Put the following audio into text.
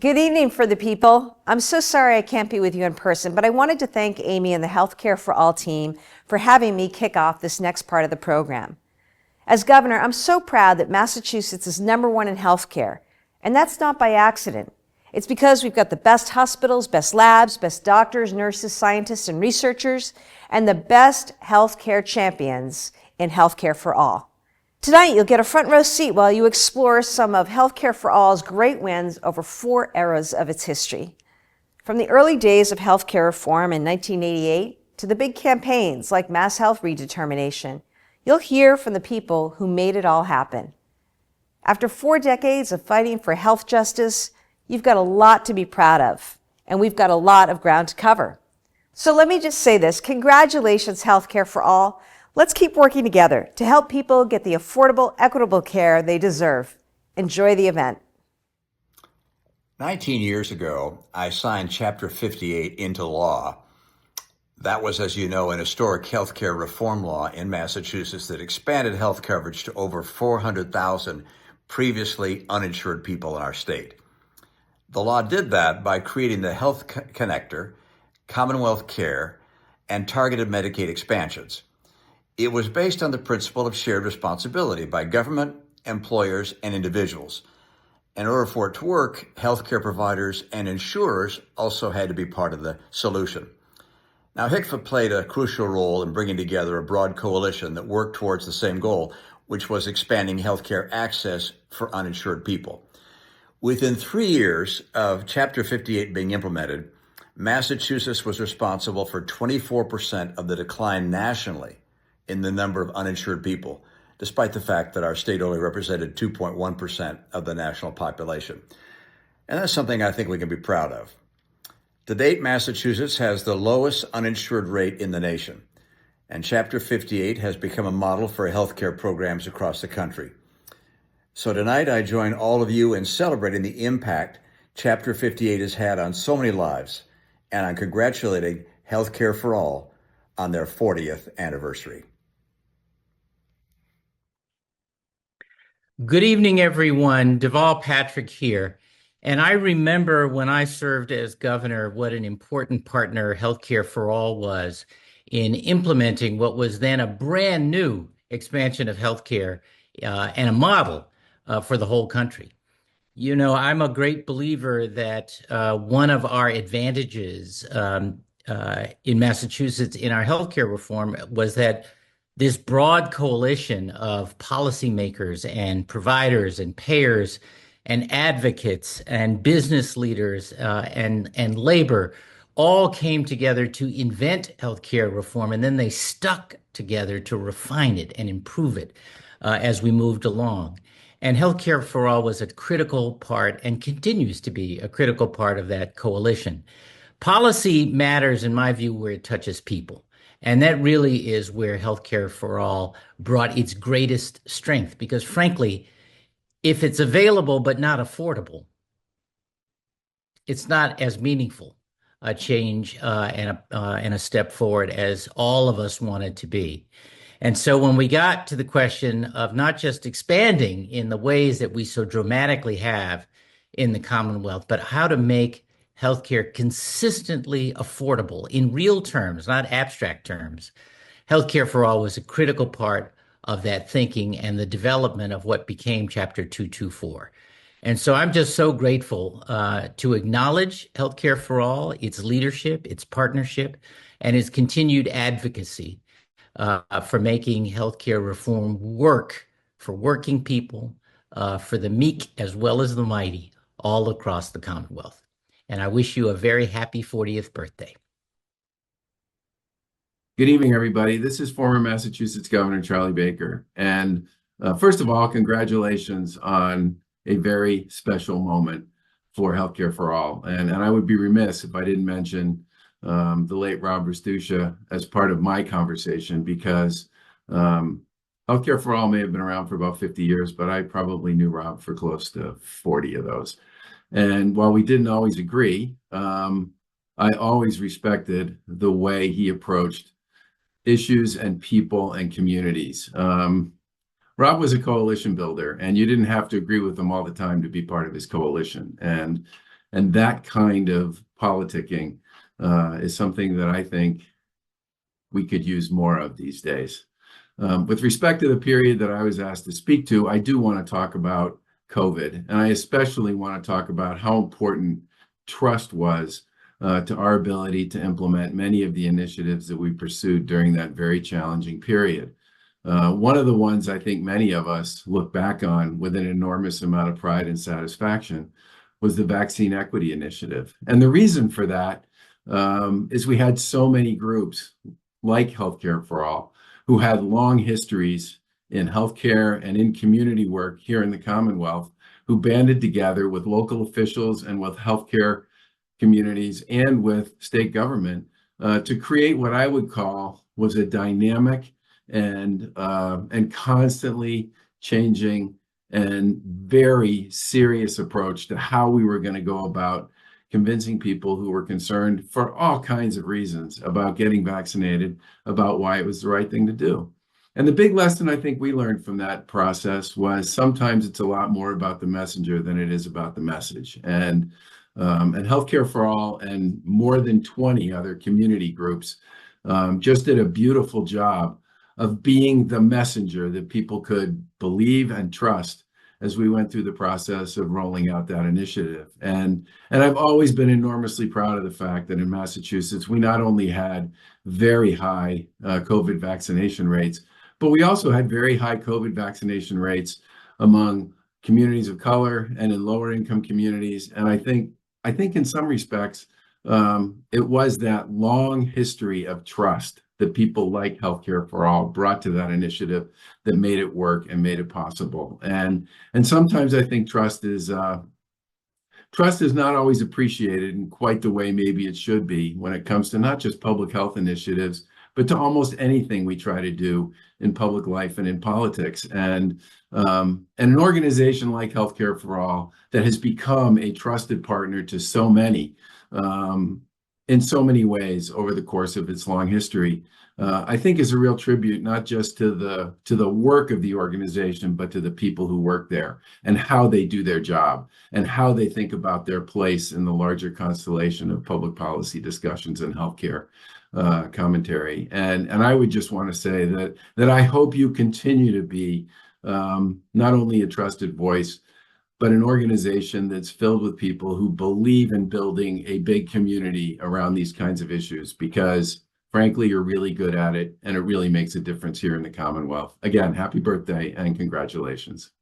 Good evening for the people. I'm so sorry I can't be with you in person, but I wanted to thank Amy and the Healthcare for All team for having me kick off this next part of the program. As governor, I'm so proud that Massachusetts is #1 in healthcare, and that's not by accident. It's because we've got the best hospitals, best labs, best doctors, nurses, scientists, and researchers, and the best healthcare champions in Healthcare for All. Tonight, you'll get a front row seat while you explore some of Healthcare for All's great wins over 4 eras of its history. From the early days of healthcare reform in 1988 to the big campaigns like mass health redetermination, you'll hear from the people who made it all happen. After 4 decades of fighting for health justice, you've got a lot to be proud of, and we've got a lot of ground to cover. So let me just say this: congratulations, Healthcare for All. Let's keep working together to help people get the affordable, equitable care they deserve. Enjoy the event. 19 years ago, I signed Chapter 58 into law. That was, as you know, an historic healthcare reform law in Massachusetts that expanded health coverage to over 400,000 previously uninsured people in our state. The law did that by creating the Health Connector, Commonwealth Care, and targeted Medicaid expansions. It was based on the principle of shared responsibility by government, employers, and individuals. In order for it to work, healthcare providers and insurers also had to be part of the solution. Now, HCFA played a crucial role in bringing together a broad coalition that worked towards the same goal, which was expanding healthcare access for uninsured people. Within 3 years of Chapter 58 being implemented, Massachusetts was responsible for 24% of the decline nationally in the number of uninsured people, despite the fact that our state only represented 2.1% of the national population. And that's something I think we can be proud of. To date, Massachusetts has the lowest uninsured rate in the nation, and Chapter 58 has become a model for healthcare programs across the country. So tonight, I join all of you in celebrating the impact Chapter 58 has had on so many lives, and I'm congratulating Healthcare for All on their 40th anniversary. Good evening, everyone. Deval Patrick here. And I remember when I served as governor, what an important partner Healthcare for All was in implementing what was then a brand new expansion of healthcare and a model for the whole country. You know, I'm a great believer that one of our advantages in Massachusetts in our healthcare reform was that this broad coalition of policymakers and providers and payers and advocates and business leaders and labor all came together to invent healthcare reform, and then they stuck together to refine it and improve it as we moved along. And Healthcare for All was a critical part and continues to be a critical part of that coalition. Policy matters, in my view, where it touches people. And that really is where Healthcare for All brought its greatest strength, because frankly, if it's available but not affordable, it's not as meaningful a change and a step forward as all of us want it to be. And so when we got to the question of not just expanding in the ways that we so dramatically have in the Commonwealth, but how to make healthcare consistently affordable in real terms, not abstract terms, Healthcare for All was a critical part of that thinking and the development of what became Chapter 224. And so I'm just so grateful to acknowledge Healthcare for All, its leadership, its partnership, and its continued advocacy for making healthcare reform work for working people, for the meek as well as the mighty, all across the Commonwealth. And I wish you a very happy 40th birthday. Good evening, everybody. This is former Massachusetts Governor Charlie Baker. And first of all, congratulations on a very special moment for Healthcare for All. And I would be remiss if I didn't mention the late Rob Restuccia as part of my conversation, because Healthcare for All may have been around for about 50 years, but I probably knew Rob for close to 40 of those. And while we didn't always agree, I always respected the way he approached issues and people and communities. Rob was a coalition builder, and you didn't have to agree with him all the time to be part of his coalition. And And that kind of politicking is something that I think we could use more of these days. With respect to the period that I was asked to speak to, I do want to talk about COVID, and I especially want to talk about how important trust was to our ability to implement many of the initiatives that we pursued during that very challenging period. One of the ones I think many of us look back on with an enormous amount of pride and satisfaction was the Vaccine Equity Initiative. And the reason for that is we had so many groups like Healthcare for All who had long histories in healthcare and in community work here in the Commonwealth, who banded together with local officials and with healthcare communities and with state government to create what I would call was a dynamic and constantly changing and very serious approach to how we were going to go about convincing people who were concerned for all kinds of reasons about getting vaccinated, about why it was the right thing to do. And the big lesson I think we learned from that process was sometimes it's a lot more about the messenger than it is about the message. And Healthcare for All and more than 20 other community groups just did a beautiful job of being the messenger that people could believe and trust as we went through the process of rolling out that initiative. And I've always been enormously proud of the fact that in Massachusetts, we not only had very high COVID vaccination rates, but we also had very high COVID vaccination rates among communities of color and in lower income communities. And I think in some respects, it was that long history of trust that people like Healthcare for All brought to that initiative that made it work and made it possible. And sometimes I think trust is not always appreciated in quite the way maybe it should be when it comes to not just public health initiatives, but to almost anything we try to do in public life and in politics. And an organization like Healthcare for All that has become a trusted partner to so many in so many ways over the course of its long history, I think is a real tribute, not just to the work of the organization, but to the people who work there and how they do their job and how they think about their place in the larger constellation of public policy discussions and healthcare commentary. And I would just want to say that I hope you continue to be not only a trusted voice, but an organization that's filled with people who believe in building a big community around these kinds of issues, because frankly, you're really good at it and it really makes a difference here in the Commonwealth. Again, happy birthday and congratulations.